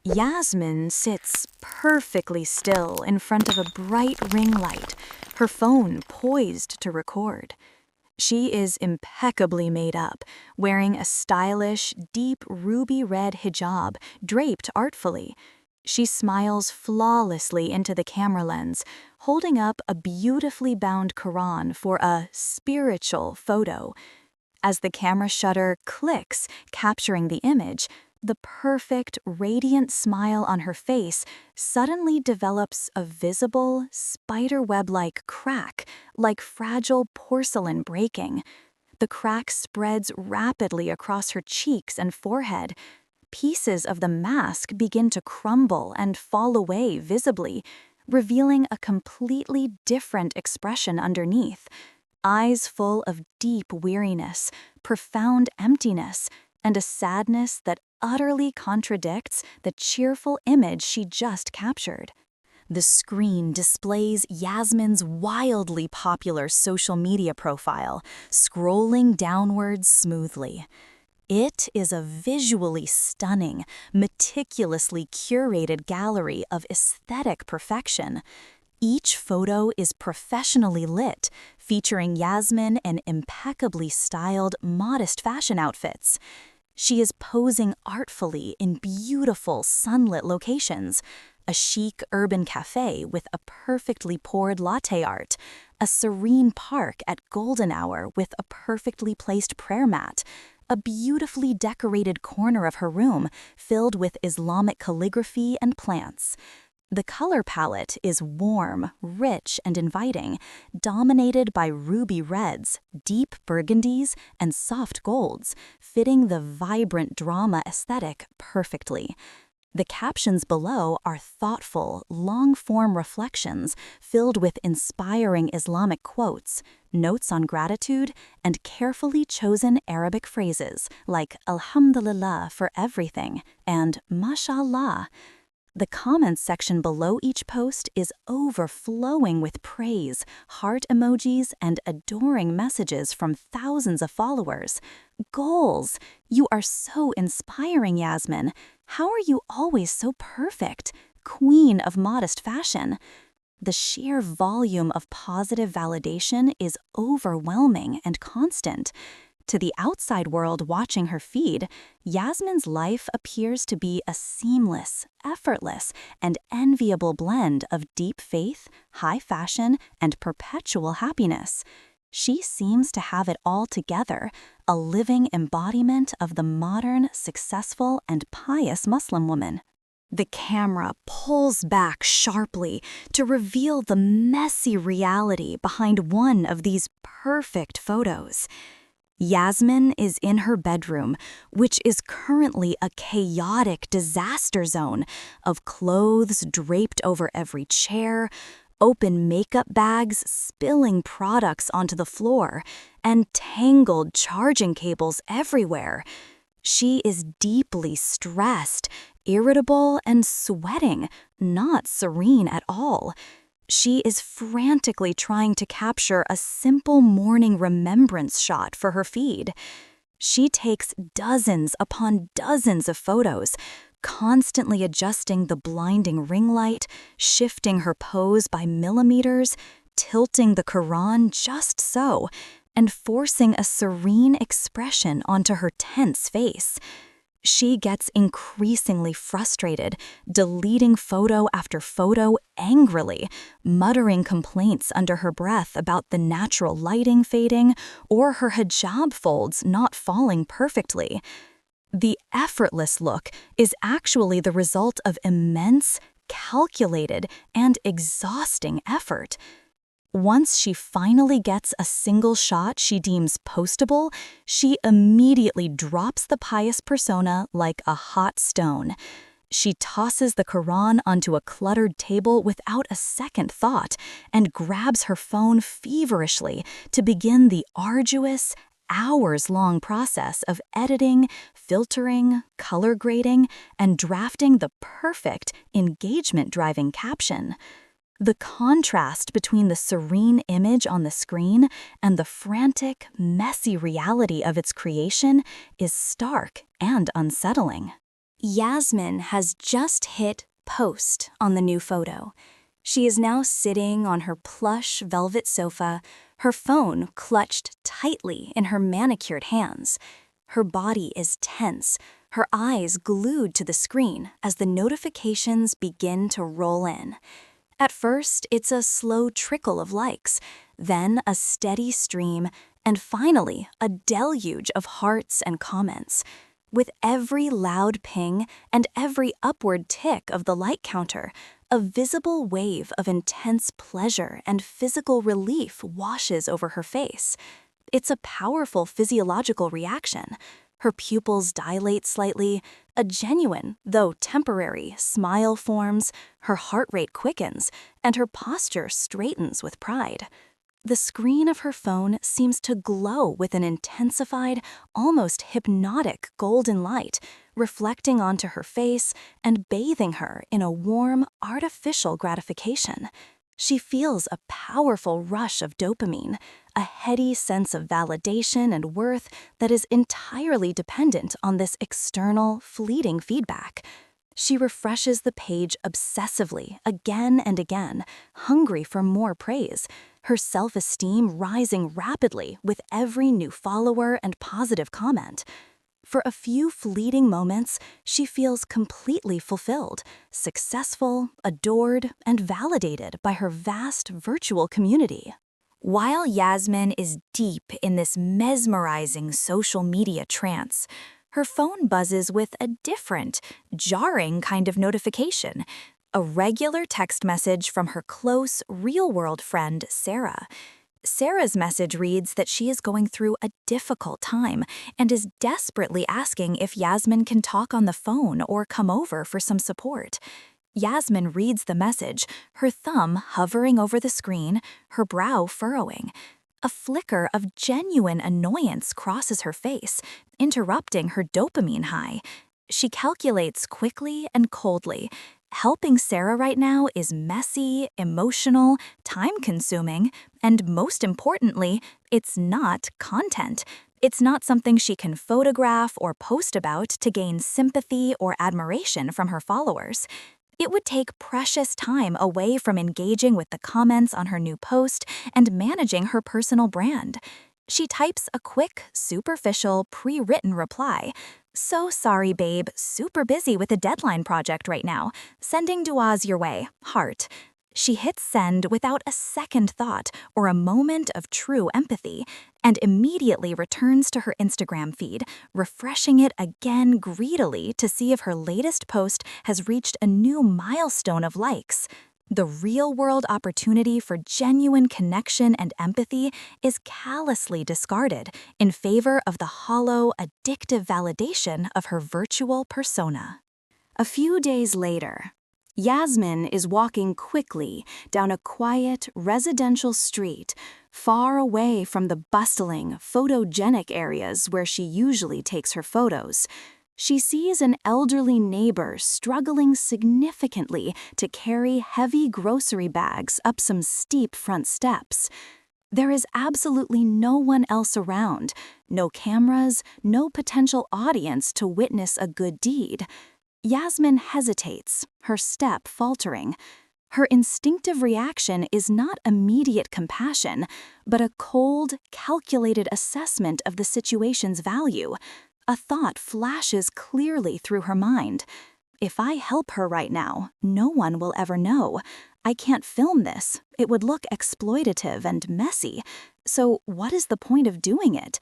Yasmin sits perfectly still in front of a bright ring light, her phone poised to record. She is impeccably made up, wearing a stylish, deep ruby red hijab draped artfully. She smiles flawlessly into the camera lens, holding up a beautifully bound Quran for a spiritual photo. As the camera shutter clicks, capturing the image, the perfect, radiant smile on her face suddenly develops a visible, spiderweb-like crack, like fragile porcelain breaking. The crack spreads rapidly across her cheeks and forehead. Pieces of the mask begin to crumble and fall away visibly, revealing a completely different expression underneath. Eyes full of deep weariness, profound emptiness, and a sadness that utterly contradicts the cheerful image she just captured. The screen displays Yasmin's wildly popular social media profile, scrolling downwards smoothly. It is a visually stunning, meticulously curated gallery of aesthetic perfection. Each photo is professionally lit, featuring Yasmin in impeccably styled, modest fashion outfits. She is posing artfully in beautiful, sunlit locations: a chic urban cafe with a perfectly poured latte art, a serene park at golden hour with a perfectly placed prayer mat, a beautifully decorated corner of her room filled with Islamic calligraphy and plants. The color palette is warm, rich, and inviting, dominated by ruby reds, deep burgundies, and soft golds, fitting the vibrant drama aesthetic perfectly. The captions below are thoughtful, long-form reflections filled with inspiring Islamic quotes, notes on gratitude, and carefully chosen Arabic phrases like Alhamdulillah for everything and Mashallah. The comments section below each post is overflowing with praise, heart emojis, and adoring messages from thousands of followers. Goals! You are so inspiring, Yasmin. How are you always so perfect? Queen of modest fashion. The sheer volume of positive validation is overwhelming and constant. To the outside world watching her feed, Yasmin's life appears to be a seamless, effortless, and enviable blend of deep faith, high fashion, and perpetual happiness. She seems to have it all together, a living embodiment of the modern, successful, and pious Muslim woman. The camera pulls back sharply to reveal the messy reality behind one of these perfect photos. Yasmin is in her bedroom, which is currently a chaotic disaster zone of clothes draped over every chair, open makeup bags spilling products onto the floor, and tangled charging cables everywhere. She is deeply stressed, irritable, and sweating, not serene at all. She is frantically trying to capture a simple morning remembrance shot for her feed. She takes dozens upon dozens of photos, constantly adjusting the blinding ring light, shifting her pose by millimeters, tilting the Quran just so, and forcing a serene expression onto her tense face. She gets increasingly frustrated, deleting photo after photo angrily, muttering complaints under her breath about the natural lighting fading or her hijab folds not falling perfectly. The effortless look is actually the result of immense, calculated, and exhausting effort. Once she finally gets a single shot she deems postable, she immediately drops the pious persona like a hot stone. She tosses the Quran onto a cluttered table without a second thought and grabs her phone feverishly to begin the arduous, hours-long process of editing, filtering, color grading, and drafting the perfect, engagement-driving caption. The contrast between the serene image on the screen and the frantic, messy reality of its creation is stark and unsettling. Yasmin has just hit post on the new photo. She is now sitting on her plush velvet sofa, her phone clutched tightly in her manicured hands. Her body is tense, her eyes glued to the screen as the notifications begin to roll in. At first, it's a slow trickle of likes, then a steady stream, and finally, a deluge of hearts and comments. With every loud ping and every upward tick of the like counter, a visible wave of intense pleasure and physical relief washes over her face. It's a powerful physiological reaction. Her pupils dilate slightly, a genuine, though temporary, smile forms, her heart rate quickens, and her posture straightens with pride. The screen of her phone seems to glow with an intensified, almost hypnotic golden light, reflecting onto her face and bathing her in a warm, artificial gratification. She feels a powerful rush of dopamine, a heady sense of validation and worth that is entirely dependent on this external, fleeting feedback. She refreshes the page obsessively, again and again, hungry for more praise, her self-esteem rising rapidly with every new follower and positive comment. For a few fleeting moments, she feels completely fulfilled, successful, adored, and validated by her vast virtual community. While Yasmin is deep in this mesmerizing social media trance, her phone buzzes with a different, jarring kind of notification, a regular text message from her close, real-world friend, Sarah. Sarah's message reads that she is going through a difficult time and is desperately asking if Yasmin can talk on the phone or come over for some support. Yasmin reads the message, her thumb hovering over the screen, her brow furrowing. A flicker of genuine annoyance crosses her face, interrupting her dopamine high. She calculates quickly and coldly. Helping Sarah right now is messy, emotional, time-consuming, and most importantly, it's not content. It's not something she can photograph or post about to gain sympathy or admiration from her followers. It would take precious time away from engaging with the comments on her new post and managing her personal brand. She types a quick, superficial, pre-written reply. "So sorry, babe, super busy with a deadline project right now. Sending duas your way, heart." She hits send without a second thought or a moment of true empathy, and immediately returns to her Instagram feed, refreshing it again greedily to see if her latest post has reached a new milestone of likes. The real-world opportunity for genuine connection and empathy is callously discarded in favor of the hollow, addictive validation of her virtual persona. A few days later, Yasmin is walking quickly down a quiet, residential street, far away from the bustling, photogenic areas where she usually takes her photos. She sees an elderly neighbor struggling significantly to carry heavy grocery bags up some steep front steps. There is absolutely no one else around, no cameras, no potential audience to witness a good deed. Yasmin hesitates, her step faltering. Her instinctive reaction is not immediate compassion, but a cold, calculated assessment of the situation's value. A thought flashes clearly through her mind. If I help her right now, no one will ever know. I can't film this. It would look exploitative and messy. So what is the point of doing it?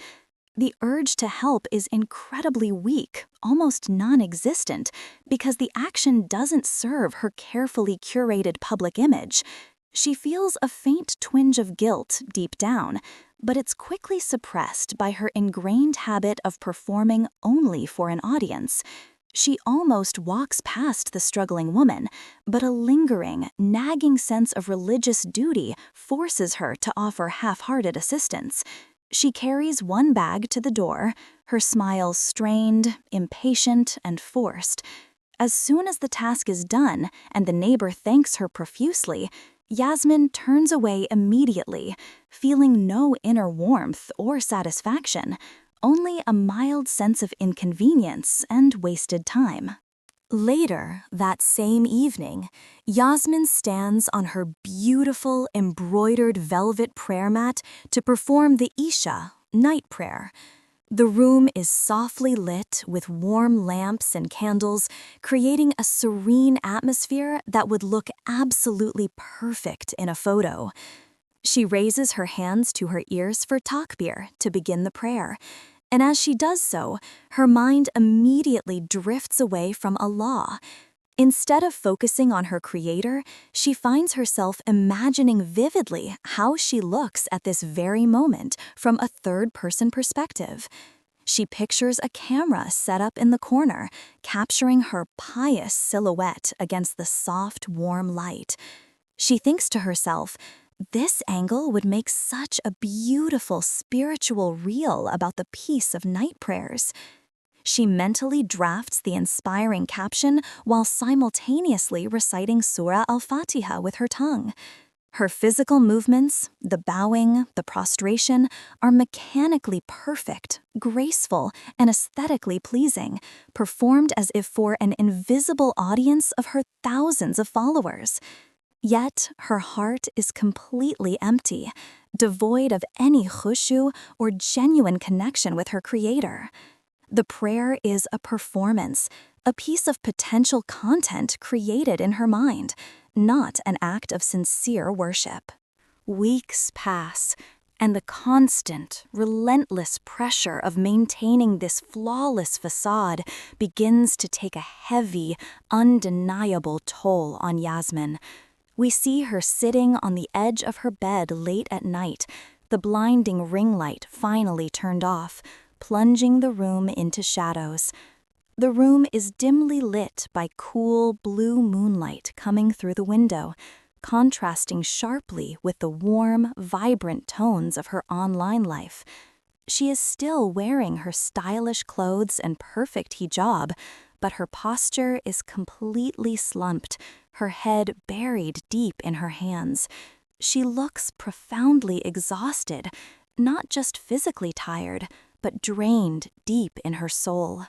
The urge to help is incredibly weak, almost non-existent, because the action doesn't serve her carefully curated public image. She feels a faint twinge of guilt deep down, but it's quickly suppressed by her ingrained habit of performing only for an audience. She almost walks past the struggling woman, but a lingering, nagging sense of religious duty forces her to offer half-hearted assistance. She carries one bag to the door, her smile strained, impatient, and forced. As soon as the task is done and the neighbor thanks her profusely, Yasmin turns away immediately, feeling no inner warmth or satisfaction, only a mild sense of inconvenience and wasted time. Later, that same evening, Yasmin stands on her beautiful embroidered velvet prayer mat to perform the Isha, night prayer. The room is softly lit with warm lamps and candles, creating a serene atmosphere that would look absolutely perfect in a photo. She raises her hands to her ears for takbir to begin the prayer, and as she does so, her mind immediately drifts away from Allah. Instead of focusing on her creator, she finds herself imagining vividly how she looks at this very moment from a third-person perspective. She pictures a camera set up in the corner, capturing her pious silhouette against the soft, warm light. She thinks to herself, this angle would make such a beautiful spiritual reel about the peace of night prayers. She mentally drafts the inspiring caption while simultaneously reciting Surah Al-Fatiha with her tongue. Her physical movements, the bowing, the prostration, are mechanically perfect, graceful, and aesthetically pleasing, performed as if for an invisible audience of her thousands of followers. Yet her heart is completely empty, devoid of any khushu or genuine connection with her creator. The prayer is a performance, a piece of potential content created in her mind, not an act of sincere worship. Weeks pass, and the constant, relentless pressure of maintaining this flawless facade begins to take a heavy, undeniable toll on Yasmin. We see her sitting on the edge of her bed late at night, the blinding ring light finally turned off, plunging the room into shadows. The room is dimly lit by cool blue moonlight coming through the window, contrasting sharply with the warm, vibrant tones of her online life. She is still wearing her stylish clothes and perfect hijab, but her posture is completely slumped, her head buried deep in her hands. She looks profoundly exhausted, not just physically tired, but drained deep in her soul.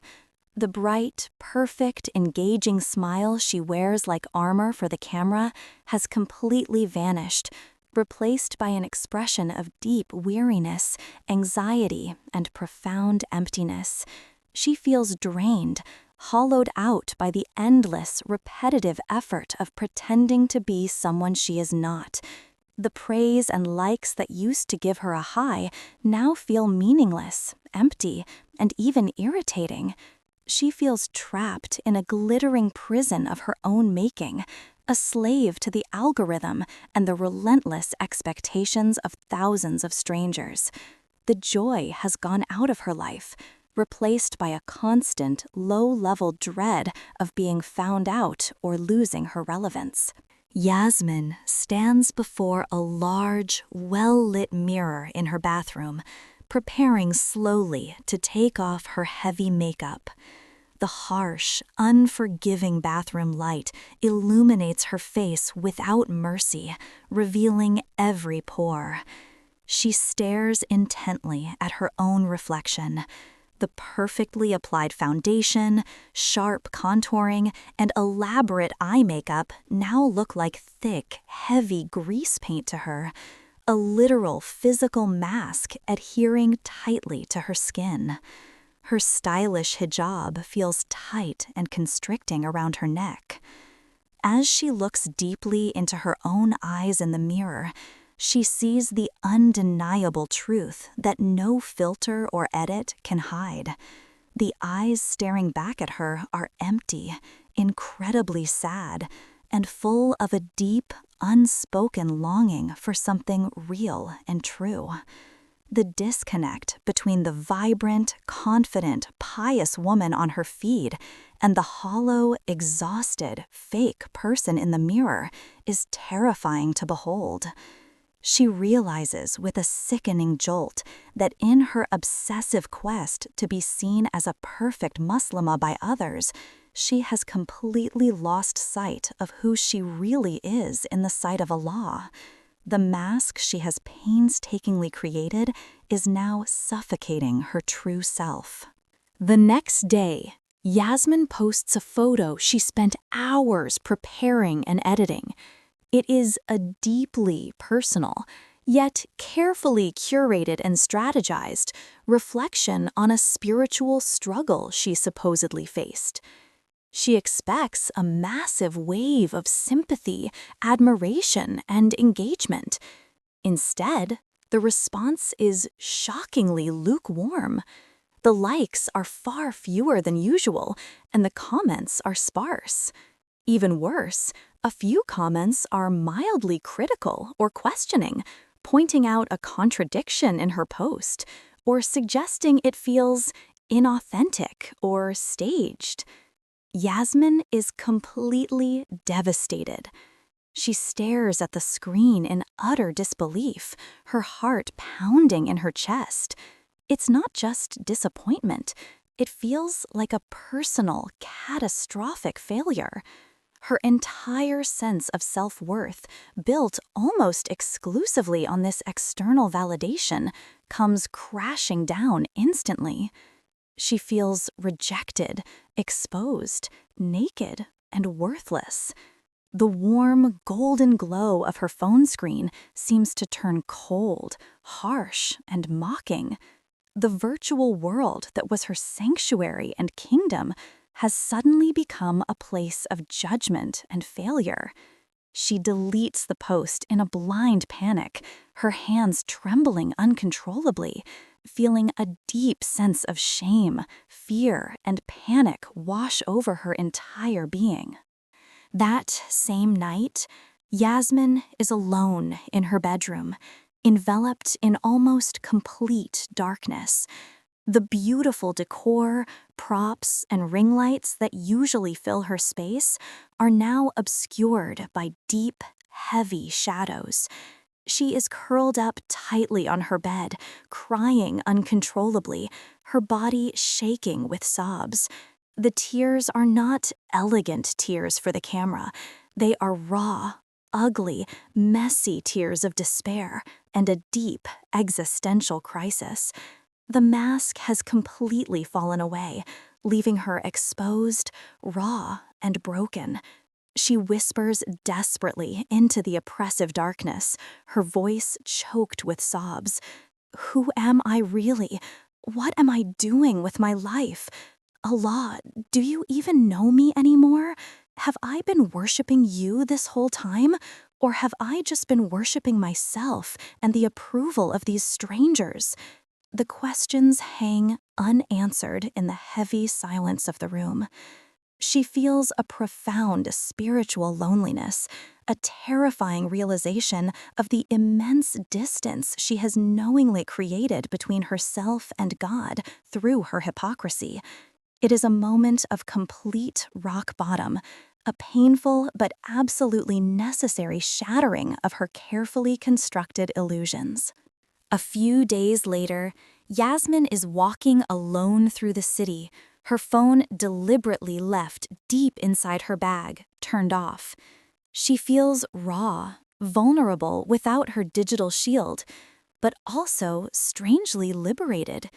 The bright, perfect, engaging smile she wears like armor for the camera has completely vanished, replaced by an expression of deep weariness, anxiety, and profound emptiness. She feels drained, hollowed out by the endless, repetitive effort of pretending to be someone she is not. The praise and likes that used to give her a high now feel meaningless, empty, and even irritating. She feels trapped in a glittering prison of her own making, a slave to the algorithm and the relentless expectations of thousands of strangers. The joy has gone out of her life, replaced by a constant, low-level dread of being found out or losing her relevance. Yasmin stands before a large, well-lit mirror in her bathroom, preparing slowly to take off her heavy makeup. The harsh, unforgiving bathroom light illuminates her face without mercy, revealing every pore. She stares intently at her own reflection. The perfectly applied foundation, sharp contouring, and elaborate eye makeup now look like thick, heavy grease paint to her, a literal physical mask adhering tightly to her skin. Her stylish hijab feels tight and constricting around her neck. As she looks deeply into her own eyes in the mirror, she sees the undeniable truth that no filter or edit can hide. The eyes staring back at her are empty, incredibly sad, and full of a deep, unspoken longing for something real and true. The disconnect between the vibrant, confident, pious woman on her feed and the hollow, exhausted, fake person in the mirror is terrifying to behold. She realizes with a sickening jolt that in her obsessive quest to be seen as a perfect Muslimah by others, she has completely lost sight of who she really is in the sight of Allah. The mask she has painstakingly created is now suffocating her true self. The next day, Yasmin posts a photo she spent hours preparing and editing. It is a deeply personal, yet carefully curated and strategized, reflection on a spiritual struggle she supposedly faced. She expects a massive wave of sympathy, admiration, and engagement. Instead, the response is shockingly lukewarm. The likes are far fewer than usual, and the comments are sparse. Even worse, a few comments are mildly critical or questioning, pointing out a contradiction in her post, or suggesting it feels inauthentic or staged. Yasmin is completely devastated. She stares at the screen in utter disbelief, her heart pounding in her chest. It's not just disappointment. It feels like a personal, catastrophic failure. Her entire sense of self-worth, built almost exclusively on this external validation, comes crashing down instantly. She feels rejected, exposed, naked, and worthless. The warm, golden glow of her phone screen seems to turn cold, harsh, and mocking. The virtual world that was her sanctuary and kingdom has suddenly become a place of judgment and failure. She deletes the post in a blind panic, her hands trembling uncontrollably, feeling a deep sense of shame, fear, and panic wash over her entire being. That same night, Yasmin is alone in her bedroom, enveloped in almost complete darkness. The beautiful decor, props, and ring lights that usually fill her space are now obscured by deep, heavy shadows. She is curled up tightly on her bed, crying uncontrollably, her body shaking with sobs. The tears are not elegant tears for the camera. They are raw, ugly, messy tears of despair and a deep existential crisis. The mask has completely fallen away, leaving her exposed, raw, and broken. She whispers desperately into the oppressive darkness, her voice choked with sobs. Who am I really? What am I doing with my life? Allah, do you even know me anymore? Have I been worshiping you this whole time? Or have I just been worshiping myself and the approval of these strangers? The questions hang unanswered in the heavy silence of the room. She feels a profound spiritual loneliness, a terrifying realization of the immense distance she has knowingly created between herself and God through her hypocrisy. It is a moment of complete rock bottom, a painful but absolutely necessary shattering of her carefully constructed illusions. A few days later, Yasmin is walking alone through the city, her phone deliberately left deep inside her bag, turned off. She feels raw, vulnerable without her digital shield, but also strangely liberated.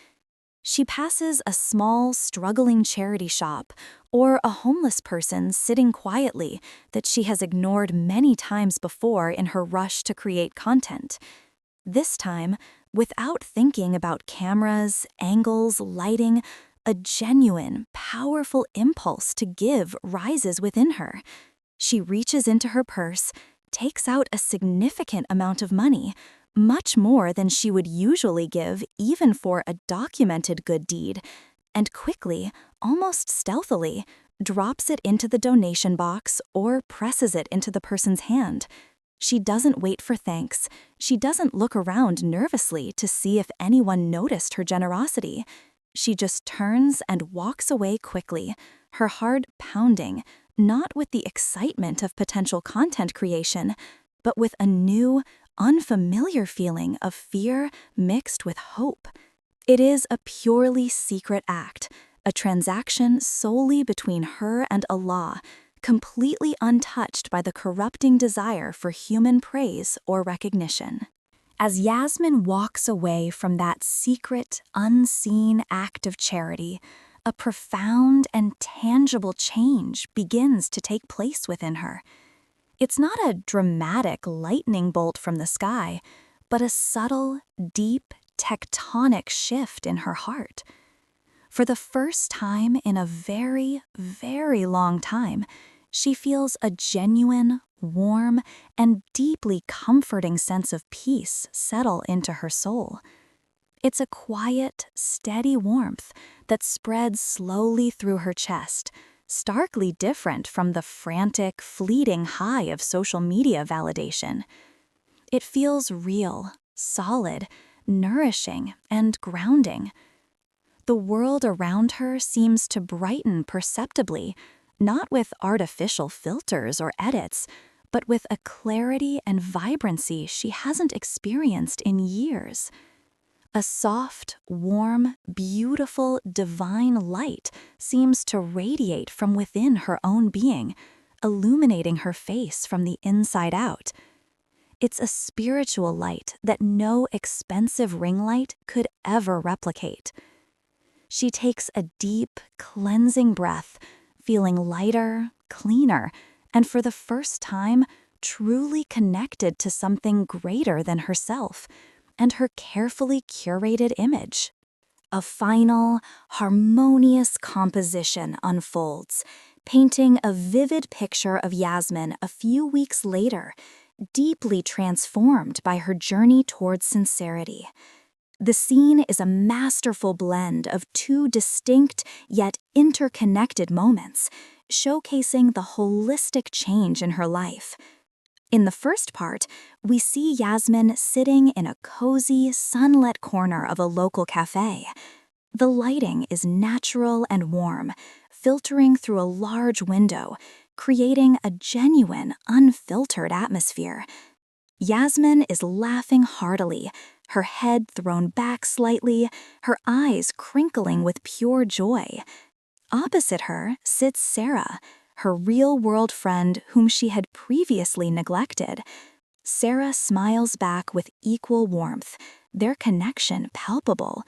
She passes a small, struggling charity shop or a homeless person sitting quietly that she has ignored many times before in her rush to create content. This time, without thinking about cameras, angles, lighting, a genuine, powerful impulse to give rises within her. She reaches into her purse, takes out a significant amount of money, much more than she would usually give even for a documented good deed, and quickly, almost stealthily, drops it into the donation box or presses it into the person's hand. She doesn't wait for thanks. She doesn't look around nervously to see if anyone noticed her generosity. She just turns and walks away quickly, her heart pounding, not with the excitement of potential content creation, but with a new, unfamiliar feeling of fear mixed with hope. It is a purely secret act, a transaction solely between her and Allah, completely untouched by the corrupting desire for human praise or recognition. As Yasmin walks away from that secret, unseen act of charity, a profound and tangible change begins to take place within her. It's not a dramatic lightning bolt from the sky, but a subtle, deep, tectonic shift in her heart. For the first time in a very, very long time, she feels a genuine, warm, and deeply comforting sense of peace settle into her soul. It's a quiet, steady warmth that spreads slowly through her chest, starkly different from the frantic, fleeting high of social media validation. It feels real, solid, nourishing, and grounding. The world around her seems to brighten perceptibly, not with artificial filters or edits, but with a clarity and vibrancy she hasn't experienced in years. A soft, warm, beautiful, divine light seems to radiate from within her own being, illuminating her face from the inside out. It's a spiritual light that no expensive ring light could ever replicate. She takes a deep, cleansing breath, feeling lighter, cleaner, and for the first time, truly connected to something greater than herself and her carefully curated image. A final, harmonious composition unfolds, painting a vivid picture of Yasmin a few weeks later, deeply transformed by her journey towards sincerity. The scene is a masterful blend of two distinct yet interconnected moments, showcasing the holistic change in her life. In the first part, we see Yasmin sitting in a cozy, sunlit corner of a local cafe. The lighting is natural and warm, filtering through a large window, creating a genuine, unfiltered atmosphere. Yasmin is laughing heartily, her head thrown back slightly, her eyes crinkling with pure joy. Opposite her sits Sarah, her real-world friend whom she had previously neglected. Sarah smiles back with equal warmth, their connection palpable.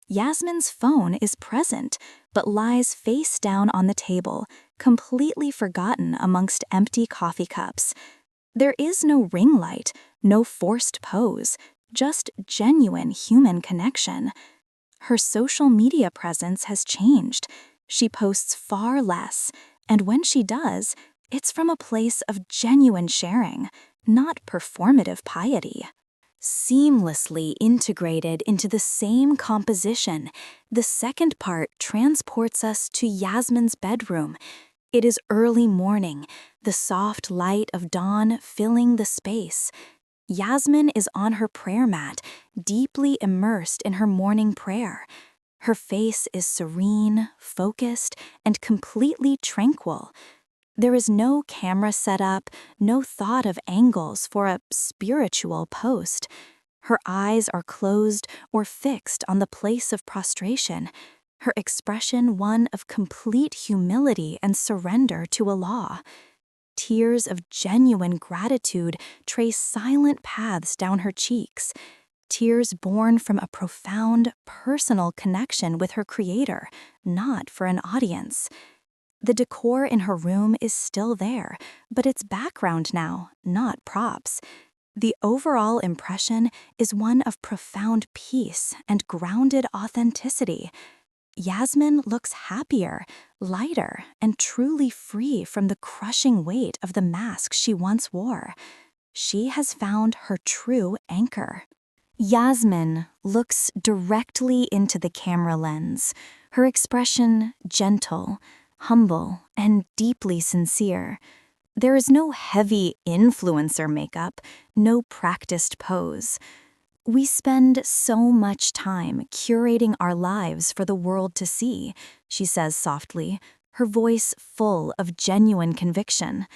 Yasmin's phone is present, but lies face down on the table, completely forgotten amongst empty coffee cups. There is no ring light, no forced pose, just genuine human connection. Her social media presence has changed. She posts far less, and when she does, it's from a place of genuine sharing, not performative piety. Seamlessly integrated into the same composition, the second part transports us to Yasmin's bedroom. It is early morning, the soft light of dawn filling the space. Yasmin is on her prayer mat, deeply immersed in her morning prayer. Her face is serene, focused, and completely tranquil. There is no camera set up, no thought of angles for a spiritual post. Her eyes are closed or fixed on the place of prostration, her expression one of complete humility and surrender to Allah. Tears of genuine gratitude trace silent paths down her cheeks, tears born from a profound, personal connection with her Creator, not for an audience. The decor in her room is still there, but it's background now, not props. The overall impression is one of profound peace and grounded authenticity. Yasmin looks happier, lighter, and truly free from the crushing weight of the mask she once wore. She has found her true anchor. Yasmin looks directly into the camera lens, her expression gentle, humble, and deeply sincere. There is no heavy influencer makeup, no practiced pose. We spend so much time curating our lives for the world to see, she says softly, her voice full of genuine conviction.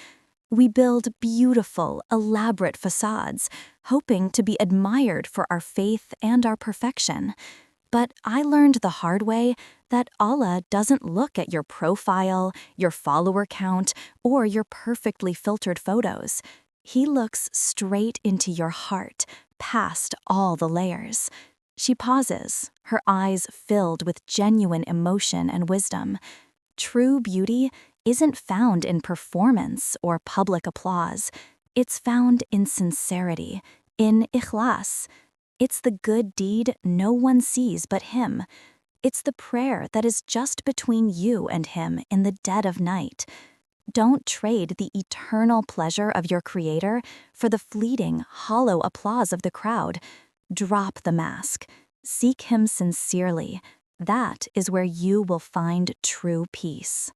We build beautiful, elaborate facades, hoping to be admired for our faith and our perfection. But I learned the hard way that Allah doesn't look at your profile, your follower count, or your perfectly filtered photos. He looks straight into your heart, past all the layers. She pauses, her eyes filled with genuine emotion and wisdom. True beauty isn't found in performance or public applause. It's found in sincerity, in Ikhlas. It's the good deed no one sees but him. It's the prayer that is just between you and him in the dead of night. Don't trade the eternal pleasure of your creator for the fleeting, hollow applause of the crowd. Drop the mask. Seek him sincerely. That is where you will find true peace.